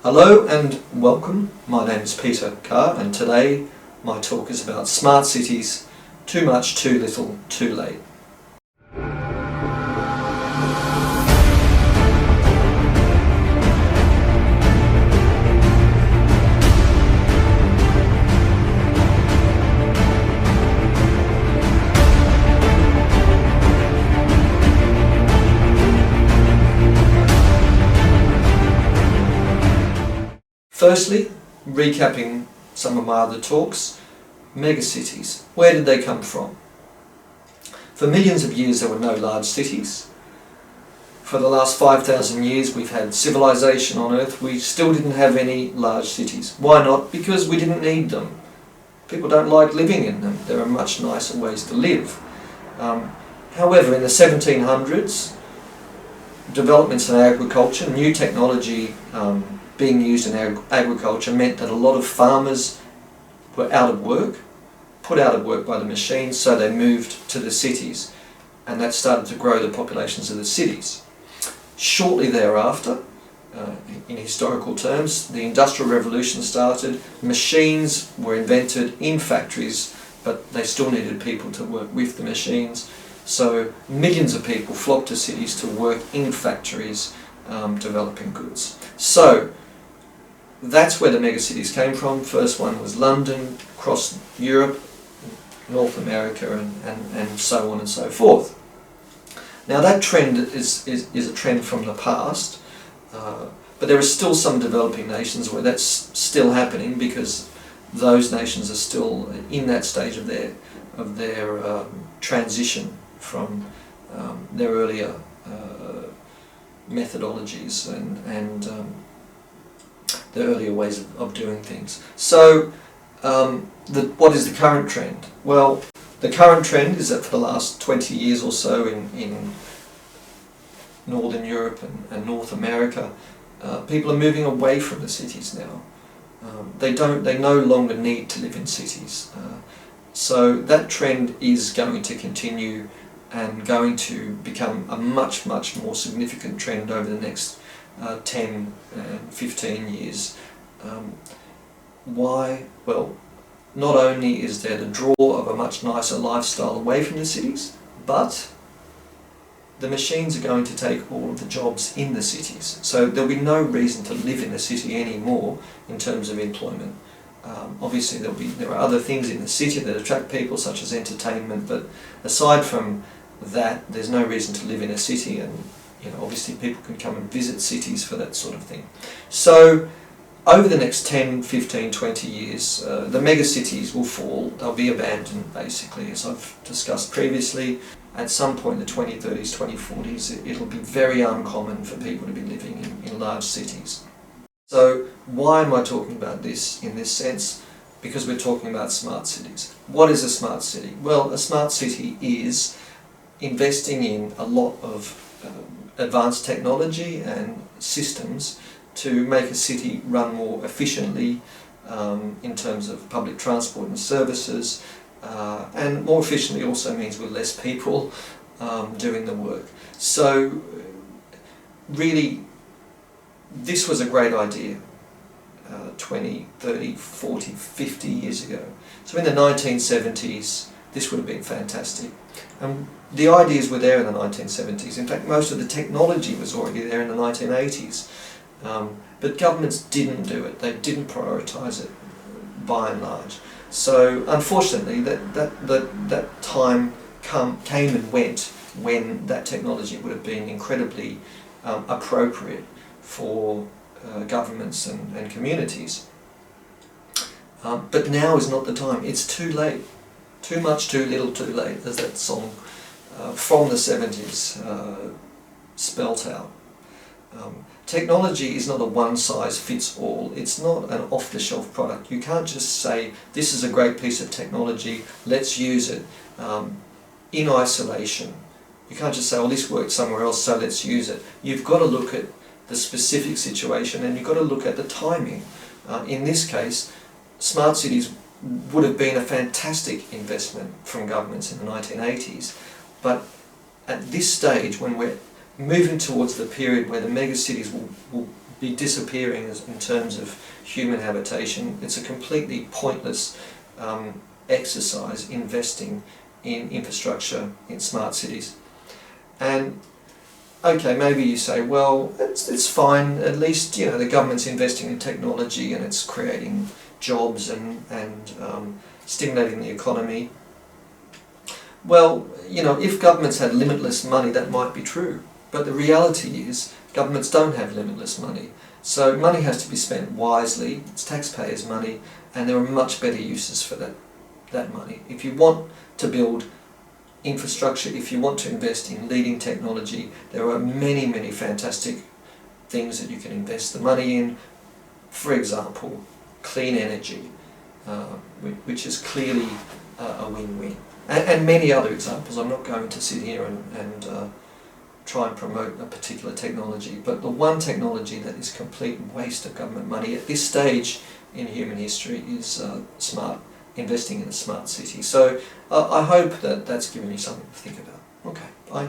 Hello and welcome. My name is Peter Carr and today my talk is about smart cities, too much, too little, too late. Firstly, recapping some of my other talks, megacities. Where did they come from? For millions of years there were no large cities. For the last 5,000 years we've had civilization on Earth. We still didn't have any large cities. Why not? Because we didn't need them. People don't like living in them. There are much nicer ways to live. However, in the 1700s, developments in agriculture, new technology being used in agriculture meant that a lot of farmers were out of work, put out of work by the machines, so they moved to the cities, and that started to grow the populations of the cities. Shortly thereafter, in historical terms, the Industrial Revolution started. Machines were invented in factories, but they still needed people to work with the machines. So millions of people flocked to cities to work in factories developing goods. So that's where the megacities came from. First one was London, across Europe, North America, and so on and so forth. Now that trend is a trend from the past, but there are still some developing nations where that's still happening because those nations are still in that stage of their transition from their earlier methodologies and the earlier ways of doing things. So what is the current trend? Well, the current trend is that for the last 20 years or so in Northern Europe and North America, people are moving away from the cities now. They no longer need to live in cities. So that trend is going to continue and going to become a much more significant trend over the next 10 and 15 years. Why? Well, not only is there the draw of a much nicer lifestyle away from the cities, but the machines are going to take all of the jobs in the cities. So there'll be no reason to live in the city anymore in terms of employment. Obviously there are other things in the city that attract people, such as entertainment, but aside from that, there's no reason to live in a city, and obviously people can come and visit cities for that sort of thing. So over the next 10, 15, 20 years, the megacities will fall. They'll be abandoned, basically, as I've discussed previously. At some point in the 2030s, 2040s, it'll be very uncommon for people to be living in large cities. So why am I talking about this in this sense? Because we're talking about smart cities. What is a smart city? Well, a smart city is investing in a lot of advanced technology and systems to make a city run more efficiently in terms of public transport and services, and more efficiently also means with less people doing the work. So really, this was a great idea 20, 30, 40, 50 years ago. So in the 1970s, this would have been fantastic. And the ideas were there in the 1970s. In fact, most of the technology was already there in the 1980s. But governments didn't do it. They didn't prioritise it by and large. So unfortunately, that time came and went when that technology would have been incredibly appropriate for governments and communities. But now is not the time. It's too late. Too much, too little, too late, as that song from the 70s spelt out. Technology is not a one-size-fits-all. It's not an off-the-shelf product. You can't just say, this is a great piece of technology, let's use it in isolation. You can't just say, oh, this worked somewhere else, so let's use it. You've got to look at the specific situation, and you've got to look at the timing. In this case, smart cities would have been a fantastic investment from governments in the 1980s, but at this stage, when we're moving towards the period where the megacities will be disappearing in terms of human habitation. It's a completely pointless exercise investing in infrastructure in smart cities. And okay, maybe you say, well, it's fine, at least the government's investing in technology and it's creating jobs and stimulating the economy. Well, if governments had limitless money, that might be true. But the reality is, governments don't have limitless money. So money has to be spent wisely, it's taxpayers' money, and there are much better uses for that money. If you want to build infrastructure, if you want to invest in leading technology, there are many, many fantastic things that you can invest the money in. For example, clean energy, which is clearly a win-win. And many other examples. I'm not going to sit here and try and promote a particular technology, but the one technology that is complete waste of government money at this stage in human history is investing in a smart city. So I hope that that's given you something to think about. Okay, bye.